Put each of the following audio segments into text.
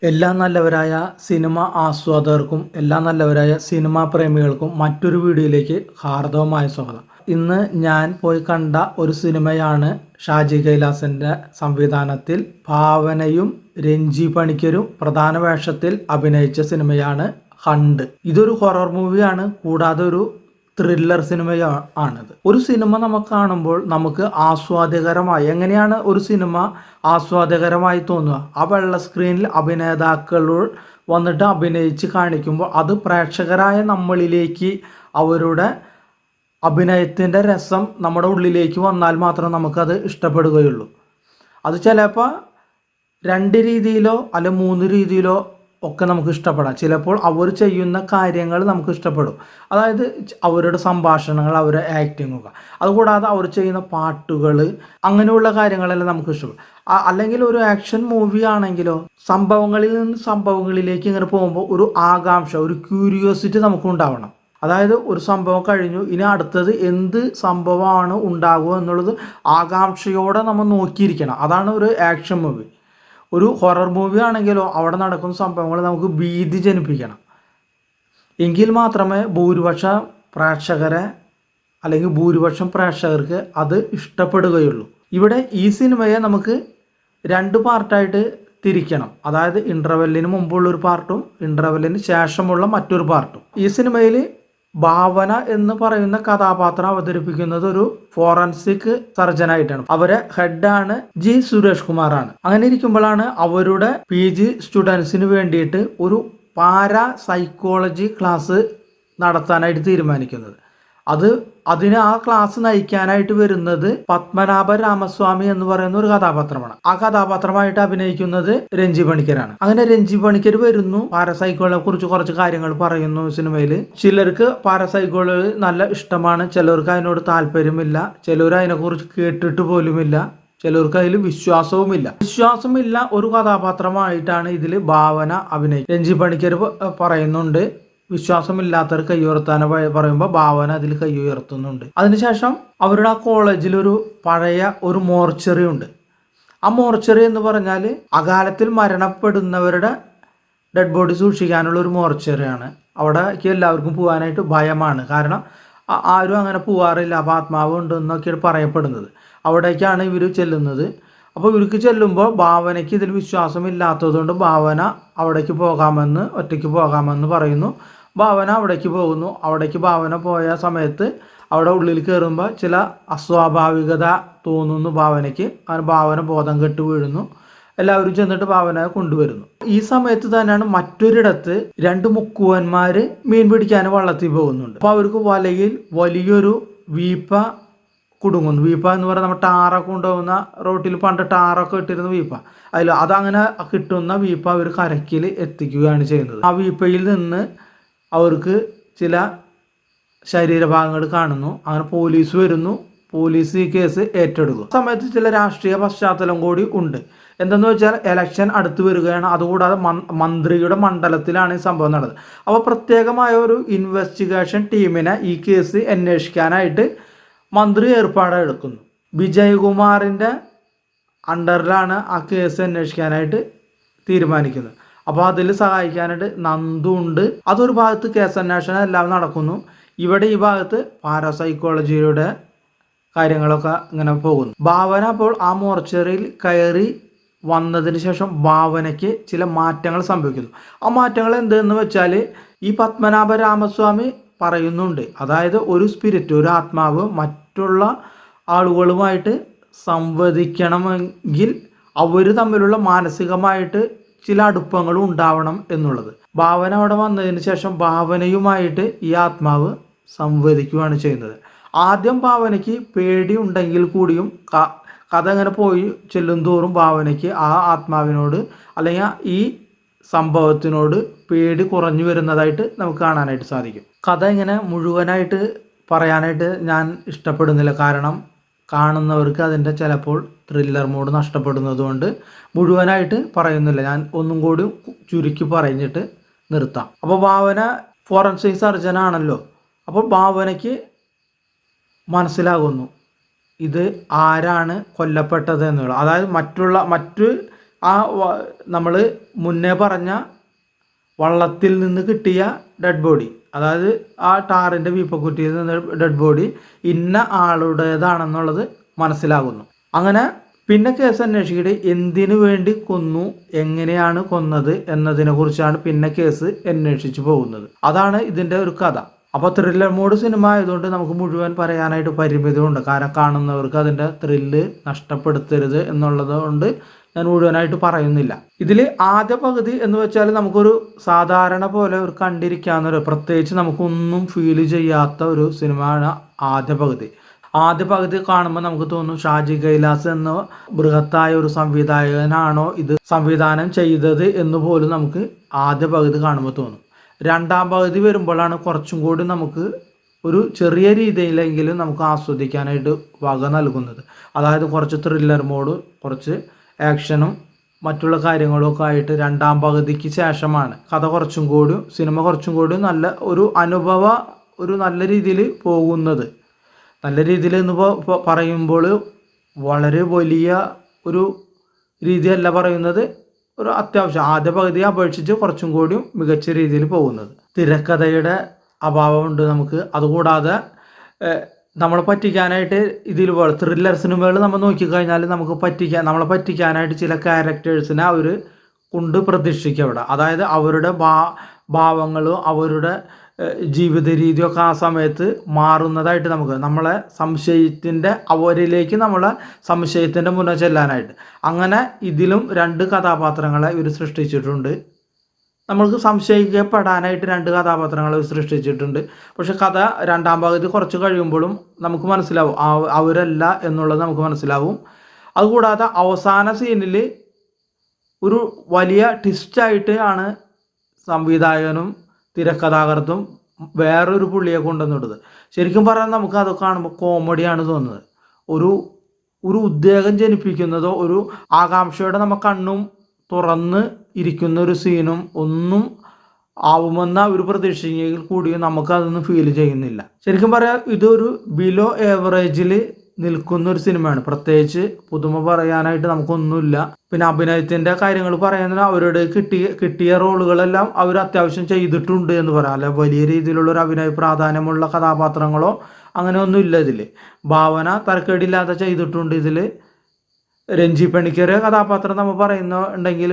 എല്ലാ നല്ലവരായ സിനിമ ആസ്വാദകർക്കും എല്ലാ നല്ലവരായ സിനിമാ പ്രേമികൾക്കും മറ്റൊരു വീഡിയോയിലേക്ക് ഹാർദവമായ സ്വാഗതം. ഇന്ന് ഞാൻ പോയി കണ്ട ഒരു സിനിമയാണ് ഷാജി കൈലാസൻ്റെ സംവിധാനത്തിൽ ഭാവനയും രഞ്ജി പണിക്കരും പ്രധാന വേഷത്തിൽ അഭിനയിച്ച സിനിമയാണ് ഹണ്ട്. ഇതൊരു ഹൊറർ മൂവിയാണ്, കൂടാതെ ഒരു ത്രില്ലർ സിനിമയാണിത്. ഒരു സിനിമ നമുക്ക് കാണുമ്പോൾ നമുക്ക് ആസ്വാദ്യകരമായി, എങ്ങനെയാണ് ഒരു സിനിമ ആസ്വാദ്യകരമായി തോന്നുക? ആ വെള്ള സ്ക്രീനിൽ അഭിനേതാക്കൾ വന്നിട്ട് അഭിനയിച്ച് കാണിക്കുമ്പോൾ അത് പ്രേക്ഷകരായ നമ്മളിലേക്ക് അവരുടെ അഭിനയത്തിൻ്റെ രസം നമ്മുടെ ഉള്ളിലേക്ക് വന്നാൽ മാത്രം നമുക്കത് ഇഷ്ടപ്പെടുകയുള്ളൂ. അത് ചിലപ്പോൾ 2 രീതിയിലോ അല്ല 3 രീതിയിലോ ഒക്കെ നമുക്ക് ഇഷ്ടപ്പെടാം. ചിലപ്പോൾ അവർ ചെയ്യുന്ന കാര്യങ്ങൾ നമുക്ക് ഇഷ്ടപ്പെടും, അതായത് അവരുടെ സംഭാഷണങ്ങൾ, അവരുടെ ആക്ടിങ്ങൊക്കെ. അതുകൂടാതെ അവർ ചെയ്യുന്ന പാട്ടുകൾ, അങ്ങനെയുള്ള കാര്യങ്ങളെല്ലാം നമുക്ക് ഇഷ്ടപ്പെടും. അല്ലെങ്കിൽ ഒരു ആക്ഷൻ മൂവി ആണെങ്കിലോ സംഭവങ്ങളിൽ നിന്ന് സംഭവങ്ങളിലേക്ക് ഇങ്ങനെ പോകുമ്പോൾ ഒരു ആകാംക്ഷ, ഒരു ക്യൂരിയോസിറ്റി നമുക്ക് ഉണ്ടാവണം. അതായത് ഒരു സംഭവം കഴിഞ്ഞു, ഇനി അടുത്തത് എന്ത് സംഭവമാണ് ഉണ്ടാകുക എന്നുള്ളത് ആകാംക്ഷയോടെ നമ്മൾ നോക്കിയിരിക്കണം. അതാണ് ഒരു ആക്ഷൻ മൂവി. ഒരു ഹൊറർ മൂവി ആണെങ്കിലോ അവിടെ നടക്കുന്ന സംഭവങ്ങൾ നമുക്ക് ഭീതി ജനിപ്പിക്കണം. എങ്കിൽ മാത്രമേ ഭൂരിപക്ഷം പ്രേക്ഷകർക്ക് അത് ഇഷ്ടപ്പെടുകയുള്ളൂ. ഇവിടെ ഈ സിനിമയെ നമുക്ക് 2 പാർട്ടായിട്ട് തിരിക്കണം. അതായത് ഇൻ്റർവെല്ലിന് മുമ്പുള്ളൊരു പാർട്ടും ഇൻ്റർവെല്ലിന് ശേഷമുള്ള മറ്റൊരു പാർട്ടും. ഈ സിനിമയിൽ ഭാവന എന്ന് പറയുന്ന കഥാപാത്രം അവതരിപ്പിക്കുന്നത് ഒരു ഫോറൻസിക് സർജനായിട്ടാണ്. അവരെ ഹെഡാണ് ജി സുരേഷ് കുമാറാണ്. അങ്ങനെ ഇരിക്കുമ്പോഴാണ് അവരുടെ PG സ്റ്റുഡൻസിന് വേണ്ടിയിട്ട് ഒരു പാരാ സൈക്കോളജി ക്ലാസ് നടത്താനായിട്ട് തീരുമാനിക്കുന്നത്. അതിന് ആ ക്ലാസ് നയിക്കാനായിട്ട് വരുന്നത് പത്മനാഭ രാമസ്വാമി എന്ന് പറയുന്ന ഒരു കഥാപാത്രമാണ്. ആ കഥാപാത്രമായിട്ട് അഭിനയിക്കുന്നത് രഞ്ജി പണിക്കരാണ്. അങ്ങനെ രഞ്ജി പണിക്കർ വരുന്നു, പാരസൈക്കോളജിയെ കുറിച്ച് കുറച്ച് കാര്യങ്ങൾ പറയുന്നു സിനിമയിൽ. ചിലർക്ക് പാരസൈക്കോളജി നല്ല ഇഷ്ടമാണ്, ചിലർക്ക് അതിനോട് താല്പര്യമില്ല, ചിലർ അതിനെക്കുറിച്ച് കേട്ടിട്ട് പോലുമില്ല, ചിലർക്ക് അതിൽ വിശ്വാസമില്ല ഒരു കഥാപാത്രമായിട്ടാണ് ഇതിൽ ഭാവന അഭിനയിക്കുന്നത്. രഞ്ജി പണിക്കർ പറയുന്നുണ്ട്, വിശ്വാസമില്ലാത്തവർ കൈ ഉയർത്താൻ പറയുമ്പോൾ ഭാവന അതിൽ കൈ ഉയർത്തുന്നുണ്ട്. അതിനുശേഷം അവരുടെ ആ കോളേജിൽ ഒരു പഴയ ഒരു മോർച്ചറി ഉണ്ട്. ആ മോർച്ചറി എന്ന് പറഞ്ഞാൽ അകാലത്തിൽ മരണപ്പെടുന്നവരുടെ ഡെഡ് ബോഡി സൂക്ഷിക്കാനുള്ള ഒരു മോർച്ചറിയാണ്. അവിടേക്ക് എല്ലാവർക്കും പോകാനായിട്ട് ഭയമാണ്, കാരണം ആരും അങ്ങനെ പോകാറില്ല, അപ്പോൾ ആത്മാവ് ഉണ്ടെന്നൊക്കെയാണ് പറയപ്പെടുന്നത്. അവിടേക്കാണ് ഇവർ ചെല്ലുന്നത്. അപ്പോൾ ഇവർക്ക് ചെല്ലുമ്പോൾ ഭാവനയ്ക്ക് ഇതിൽ വിശ്വാസമില്ലാത്തതുകൊണ്ട് ഭാവന അവിടേക്ക് ഒറ്റയ്ക്ക് പോകാമെന്ന് പറയുന്നു. ഭാവന അവിടേക്ക് പോകുന്നു. അവിടേക്ക് ഭാവന പോയ സമയത്ത് അവിടെ ഉള്ളിൽ കയറുമ്പോൾ ചില അസ്വാഭാവികത തോന്നുന്നു ഭാവനയ്ക്ക്. അങ്ങനെ ഭാവന ബോധം കെട്ട് വീഴുന്നു. എല്ലാവരും ചെന്നിട്ട് ഭാവനയെ കൊണ്ടുവരുന്നു. ഈ സമയത്ത് തന്നെയാണ് മറ്റൊരിടത്ത് 2 മുക്കുവന്മാർ മീൻ പിടിക്കാൻ വള്ളത്തിൽ പോകുന്നുണ്ട്. അപ്പോൾ അവർക്ക് വലയിൽ വലിയൊരു വീപ്പ കുടുങ്ങുന്നു. വീപ്പ എന്ന് പറയുന്നത് നമ്മൾ ടാറൊക്കെ കൊണ്ടുപോകുന്ന റോട്ടിൽ പണ്ട് ടാറൊക്കെ ഇട്ടിരുന്ന വീപ്പ, അതങ്ങനെ കിട്ടുന്ന വീപ്പ അവർ കരക്കിൽ എത്തിക്കുകയാണ് ചെയ്യുന്നത്. ആ വീപ്പയിൽ നിന്ന് അവർക്ക് ചില ശരീരഭാഗങ്ങൾ കാണുന്നു. അങ്ങനെ പോലീസ് വരുന്നു. പോലീസ് ഈ കേസ് ഏറ്റെടുക്കും. ആ സമയത്ത് ചില രാഷ്ട്രീയ പശ്ചാത്തലം കൂടി ഉണ്ട്. എന്തെന്ന് വെച്ചാൽ ഇലക്ഷൻ അടുത്ത് വരികയാണ്. അതുകൂടാതെ മന്ത്രിയുടെ മണ്ഡലത്തിലാണ് ഈ സംഭവം നടന്നത്. അപ്പോൾ പ്രത്യേകമായ ഒരു ഇൻവെസ്റ്റിഗേഷൻ ടീമിനെ ഈ കേസ് അന്വേഷിക്കാനായിട്ട് മന്ത്രി ഏർപ്പാടെടുക്കുന്നു. വിജയകുമാറിൻ്റെ അണ്ടറിലാണ് ആ കേസ് അന്വേഷിക്കാനായിട്ട് തീരുമാനിക്കുന്നത്. അപ്പോൾ അതിൽ സഹായിക്കാനായിട്ട് നന്ദു ഉണ്ട്. അതൊരു ഭാഗത്ത് കേസ് അന്വേഷണം എല്ലാം നടക്കുന്നു. ഇവിടെ ഈ ഭാഗത്ത് പാരാസൈക്കോളജിയുടെ കാര്യങ്ങളൊക്കെ ഇങ്ങനെ പോകുന്നു. ഭാവന അപ്പോൾ ആ മോർച്ചറിയിൽ കയറി വന്നതിന് ശേഷം ഭാവനയ്ക്ക് ചില മാറ്റങ്ങൾ സംഭവിക്കുന്നു. ആ മാറ്റങ്ങൾ എന്തെന്ന് വെച്ചാൽ ഈ പത്മനാഭ രാമസ്വാമി പറയുന്നുണ്ട്, അതായത് ഒരു സ്പിരിറ്റ്, ഒരു ആത്മാവ് മറ്റുള്ള ആളുകളുമായിട്ട് സംവദിക്കണമെങ്കിൽ അവർ തമ്മിലുള്ള മാനസികമായിട്ട് ചില അടുപ്പങ്ങളും ഉണ്ടാവണം എന്നുള്ളത്. ഭാവന അവിടെ വന്നതിന് ശേഷം ഭാവനയുമായിട്ട് ഈ ആത്മാവ് സംവദിക്കുകയാണ് ചെയ്യുന്നത്. ആദ്യം ഭാവനയ്ക്ക് പേടി ഉണ്ടെങ്കിൽ കൂടിയും കഥ ഇങ്ങനെ പോയി ചെല്ലും തോറും ഭാവനയ്ക്ക് ആ ആത്മാവിനോട് അല്ലെങ്കിൽ ഈ സംഭവത്തിനോട് പേടി കുറഞ്ഞു വരുന്നതായിട്ട് നമുക്ക് കാണാനായിട്ട് സാധിക്കും. കഥ ഇങ്ങനെ മുഴുവനായിട്ട് പറയാനായിട്ട് ഞാൻ ഇഷ്ടപ്പെടുന്നില്ല, കാരണം കാണുന്നവർക്ക് അതിൻ്റെ ചിലപ്പോൾ ത്രില്ലർ മോഡ് നഷ്ടപ്പെടുന്നത് കൊണ്ട് മുഴുവനായിട്ട് പറയുന്നില്ല. ഞാൻ ഒന്നും കൂടി ചുരുക്കി പറഞ്ഞിട്ട് നിർത്താം. അപ്പോൾ ഭാവന ഫോറൻസിക് സർജനാണല്ലോ. അപ്പോൾ ഭാവനയ്ക്ക് മനസ്സിലാകുന്നു ഇത് ആരാണ് കൊല്ലപ്പെട്ടത് എന്നുള്ളത്. അതായത് മറ്റു ആ നമ്മൾ മുന്നേ പറഞ്ഞ വള്ളത്തിൽ നിന്ന് കിട്ടിയ ഡെഡ് ബോഡി, അതായത് ആ ടാറിൻ്റെ വീപ്പക്കുറ്റിയിൽ നിന്ന് ഡെഡ് ബോഡി ഇന്ന ആളുടേതാണെന്നുള്ളത് മനസ്സിലാകുന്നു. അങ്ങനെ പിന്നെ കേസ് അന്വേഷിക്കട്ടെ എന്തിനു വേണ്ടി കൊന്നു, എങ്ങനെയാണ് കൊന്നത് എന്നതിനെക്കുറിച്ചാണ് പിന്നെ കേസ് അന്വേഷിച്ചു പോകുന്നത്. അതാണ് ഇതിൻ്റെ ഒരു കഥ. അപ്പോൾ ത്രില്ലർ മോഡ് സിനിമ ആയതുകൊണ്ട് നമുക്ക് മുഴുവൻ പറയാനായിട്ട് പരിമിതിയുണ്ട്. കാരണം കാണുന്നവർക്ക് അതിൻ്റെ ത്രില്ല് നഷ്ടപ്പെടുത്തരുത് എന്നുള്ളത് കൊണ്ട് ഞാൻ മുഴുവനായിട്ട് പറയുന്നില്ല. ഇതിൽ ആദ്യ പകുതി എന്ന് വെച്ചാൽ നമുക്കൊരു സാധാരണ പോലെ ഒരു കണ്ടിരിക്കാവുന്നൊരു, പ്രത്യേകിച്ച് നമുക്കൊന്നും ഫീൽ ചെയ്യാത്ത ഒരു സിനിമയാണ് ആദ്യ പകുതി. ആദ്യ പകുതി കാണുമ്പോൾ നമുക്ക് തോന്നും ഷാജി കൈലാസ് എന്ന ബൃഹത്തായ ഒരു സംവിധായകനാണോ ഇത് സംവിധാനം ചെയ്തത് എന്ന് പോലും നമുക്ക് ആദ്യ പകുതി കാണുമ്പോൾ തോന്നും. രണ്ടാം പകുതി വരുമ്പോഴാണ് കുറച്ചും കൂടി നമുക്ക് ഒരു ചെറിയ രീതിയിലെങ്കിലും നമുക്ക് ആസ്വദിക്കാനായിട്ട് വക നൽകുന്നത്. അതായത് കുറച്ച് ത്രില്ലർ മോഡ്, കുറച്ച് ആക്ഷനും മറ്റുള്ള കാര്യങ്ങളൊക്കെ ആയിട്ട് രണ്ടാം പകുതിക്ക് ശേഷമാണ് കഥ കുറച്ചും കൂടി, സിനിമ കുറച്ചും കൂടി നല്ല ഒരു ഒരു നല്ല രീതിയിൽ പോകുന്നത്. നല്ല രീതിയിൽ എന്ന് പറയുമ്പോൾ വളരെ വലിയ ഒരു രീതിയല്ല പറയുന്നത്, ഒരു അത്യാവശ്യം ആദ്യ പകുതിയെ അപേക്ഷിച്ച് കുറച്ചും കൂടി മികച്ച രീതിയിൽ പോകുന്നത്. തിരക്കഥയുടെ അഭാവമുണ്ട് നമുക്ക്. അതുകൂടാതെ നമ്മളെ പറ്റിക്കാനായിട്ട് ഇതിൽ ത്രില്ലർ സിനിമകൾ നമ്മൾ നോക്കിക്കഴിഞ്ഞാൽ നമുക്ക് നമ്മളെ പറ്റിക്കാനായിട്ട് ചില ക്യാരക്ടേഴ്സിനെ അവർ കൊണ്ട് പ്രതീക്ഷിക്കുക അവിടെ. അതായത് അവരുടെ ഭാവങ്ങളും അവരുടെ ജീവിത രീതിയൊക്കെ ആ സമയത്ത് മാറുന്നതായിട്ട് നമ്മളെ സംശയത്തിൻ്റെ അവരിലേക്ക് നമ്മളെ സംശയത്തിൻ്റെ മുന്നേ ചെല്ലാനായിട്ട്. അങ്ങനെ ഇതിലും രണ്ട് കഥാപാത്രങ്ങളെ ഇവർ സൃഷ്ടിച്ചിട്ടുണ്ട്. നമ്മൾക്ക് സംശയിക്കപ്പെടാനായിട്ട് രണ്ട് കഥാപാത്രങ്ങളെ സൃഷ്ടിച്ചിട്ടുണ്ട്. പക്ഷെ കഥ രണ്ടാം പകുതി കുറച്ച് കഴിയുമ്പോഴും നമുക്ക് മനസ്സിലാവും അവരല്ല എന്നുള്ളത് നമുക്ക് മനസ്സിലാവും. അതുകൂടാതെ അവസാന സീനിൽ ഒരു വലിയ ട്വിസ്റ്റായിട്ട് ആണ് സംവിധായകനും തിരക്കഥാകൃത്തും വേറൊരു പുള്ളിയെ കൊണ്ടുവന്നിടുന്നത്. ശരിക്കും പറഞ്ഞാൽ നമുക്ക് അതൊക്കെ കാണുമ്പോൾ കോമഡിയാണ് തോന്നുന്നത്. ഒരു ഉദ്വേഗം ജനിപ്പിക്കുന്നതോ ഒരു ആകാംക്ഷയോടെ നമ്മൾ കണ്ണും തുറന്ന് ഇരിക്കുന്ന ഒരു സീനും ഒന്നും ആവുമെന്ന ഒരു പ്രതീക്ഷയെങ്കിൽ കൂടിയും നമുക്കതൊന്നും ഫീൽ ചെയ്യുന്നില്ല. ശരിക്കും പറയാം ഇതൊരു ബിലോ ഏവറേജിൽ നിൽക്കുന്ന ഒരു സിനിമയാണ്. പ്രത്യേകിച്ച് പുതുമ പറയാനായിട്ട് നമുക്കൊന്നുമില്ല. പിന്നെ അഭിനയത്തിൻ്റെ കാര്യങ്ങൾ പറയുന്നത് അവരുടെ കിട്ടിയ റോളുകളെല്ലാം അവർ അത്യാവശ്യം ചെയ്തിട്ടുണ്ട് എന്ന് പറയാം. അല്ല വലിയ രീതിയിലുള്ള ഒരു അഭിനയ പ്രാധാന്യമുള്ള കഥാപാത്രങ്ങളോ അങ്ങനെ ഒന്നും ഇല്ല ഇതിൽ. ഭാവന തരക്കേടില്ലാതെ ചെയ്തിട്ടുണ്ട് ഇതിൽ. രഞ്ജി പണിക്കർ കഥാപാത്രം നമ്മൾ പറയുന്നുണ്ടെങ്കിൽ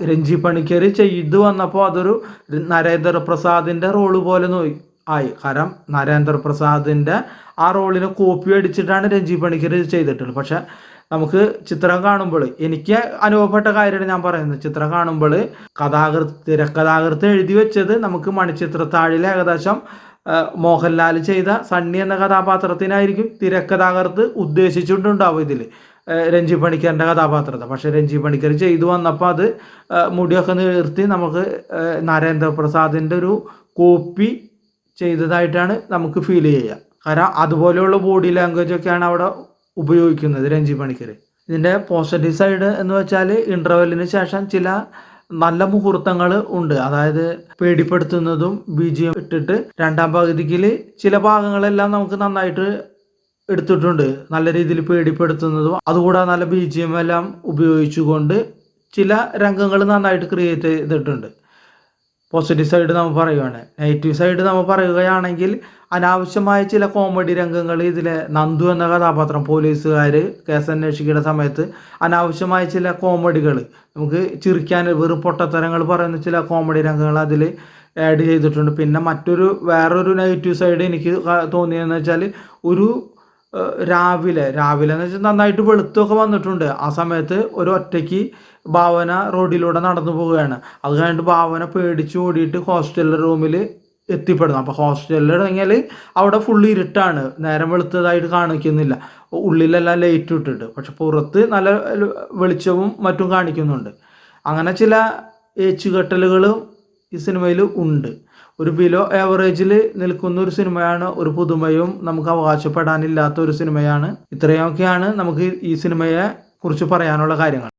രഞ്ജി പണിക്കർ ചെയ്തു വന്നപ്പോൾ അതൊരു നരേന്ദ്രപ്രസാദിൻ്റെ റോള് പോലെ ആയി. കാരണം നരേന്ദ്രപ്രസാദിൻ്റെ ആ റോളിനെ കോപ്പി അടിച്ചിട്ടാണ് രഞ്ജി പണിക്കർ ചെയ്തിട്ടുള്ളത്. പക്ഷെ നമുക്ക് ചിത്രം കാണുമ്പോൾ എനിക്ക് അനുഭവപ്പെട്ട കാര്യമാണ് ഞാൻ പറയുന്നത്. ചിത്രം കാണുമ്പോൾ തിരക്കഥാകൃത്ത് എഴുതി വെച്ചത് നമുക്ക് മണിച്ചിത്രത്താഴിൽ ഏകദേശം മോഹൻലാൽ ചെയ്ത സണ്ണി എന്ന കഥാപാത്രത്തിനായിരിക്കും തിരക്കഥാകൃത്ത് ഉദ്ദേശിച്ചിട്ടുണ്ടാവും ഇതിൽ രഞ്ജി പണിക്കറിൻ്റെ കഥാപാത്രത്തെ. പക്ഷെ രഞ്ജി പണിക്കർ ചെയ്തു വന്നപ്പോൾ അത് മുടിയൊക്കെ നിർത്തി നമുക്ക് നരേന്ദ്രപ്രസാദിൻ്റെ ഒരു കോപ്പി ചെയ്തതായിട്ടാണ് നമുക്ക് ഫീൽ ചെയ്യുക. കാരണം അതുപോലെയുള്ള ബോഡി ലാംഗ്വേജ് ഒക്കെയാണ് അവിടെ ഉപയോഗിക്കുന്നത് രഞ്ജി പണിക്കർ. ഇതിൻ്റെ പോസിറ്റീവ് സൈഡ് എന്ന് വെച്ചാൽ ഇൻ്റർവെല്ലിന് ശേഷം ചില നല്ല മുഹൂർത്തങ്ങൾ ഉണ്ട്. അതായത് പേടിപ്പെടുത്തുന്നതും BGM ഇട്ടിട്ട് രണ്ടാം പകുതിയിൽ ചില ഭാഗങ്ങളെല്ലാം നമുക്ക് നന്നായിട്ട് എടുത്തിട്ടുണ്ട്. നല്ല രീതിയിൽ പേടിപ്പെടുത്തുന്നതും അതുകൂടാതെ നല്ല BGM എല്ലാം ഉപയോഗിച്ചുകൊണ്ട് ചില രംഗങ്ങൾ നന്നായിട്ട് ക്രിയേറ്റ് ചെയ്തിട്ടുണ്ട്. പോസിറ്റീവ് സൈഡ് നമ്മൾ പറയുകയാണ്. നെഗറ്റീവ് സൈഡ് നമ്മൾ പറയുകയാണെങ്കിൽ അനാവശ്യമായ ചില കോമഡി രംഗങ്ങൾ ഇതിലെ നന്ദു എന്ന കഥാപാത്രം പോലീസുകാർ കേസ് അന്വേഷിക്കുന്ന സമയത്ത് അനാവശ്യമായ ചില കോമഡികൾ നമുക്ക് ചിരിക്കാൻ വെറും പൊട്ടത്തരങ്ങൾ പറയുന്ന ചില കോമഡി രംഗങ്ങൾ അതിൽ ആഡ് ചെയ്തിട്ടുണ്ട്. പിന്നെ വേറൊരു നെഗറ്റീവ് സൈഡ് എനിക്ക് തോന്നിയതെന്ന് വെച്ചാൽ ഒരു രാവിലെ എന്ന് വെച്ചാൽ നന്നായിട്ട് വെളുത്തൊക്കെ വന്നിട്ടുണ്ട്. ആ സമയത്ത് ഒരു ഒറ്റയ്ക്ക് ഭാവന റോഡിലൂടെ നടന്നു പോവുകയാണ്. അത് കഴിഞ്ഞിട്ട് ഭാവന പേടിച്ച് ഓടിയിട്ട് ഹോസ്റ്റൽ റൂമിൽ എത്തിപ്പെടുന്നു. അപ്പോൾ ഹോസ്റ്റലിൽ ഇറങ്ങിയാൽ അവിടെ ഫുള്ള് ഇരുട്ടാണ്, നേരം വെളുത്തതായിട്ട് കാണിക്കുന്നില്ല. ഉള്ളിലെല്ലാം ലൈറ്റ് ഇട്ടിട്ട്, പക്ഷെ പുറത്ത് നല്ല വെളിച്ചവും മറ്റും കാണിക്കുന്നുണ്ട്. അങ്ങനെ ചില ഏച്ചുകെട്ടലുകളും ഈ സിനിമയിൽ ഉണ്ട്. ഒരു ബിലോ ആവറേജിൽ നിൽക്കുന്ന ഒരു സിനിമയാണ്. ഒരു പുതുമയും നമുക്ക് അവകാശപ്പെടാനില്ലാത്ത ഒരു സിനിമയാണ്. ഇത്രയൊക്കെയാണ് നമുക്ക് ഈ സിനിമയെ കുറിച്ച് പറയാനുള്ള കാര്യങ്ങൾ.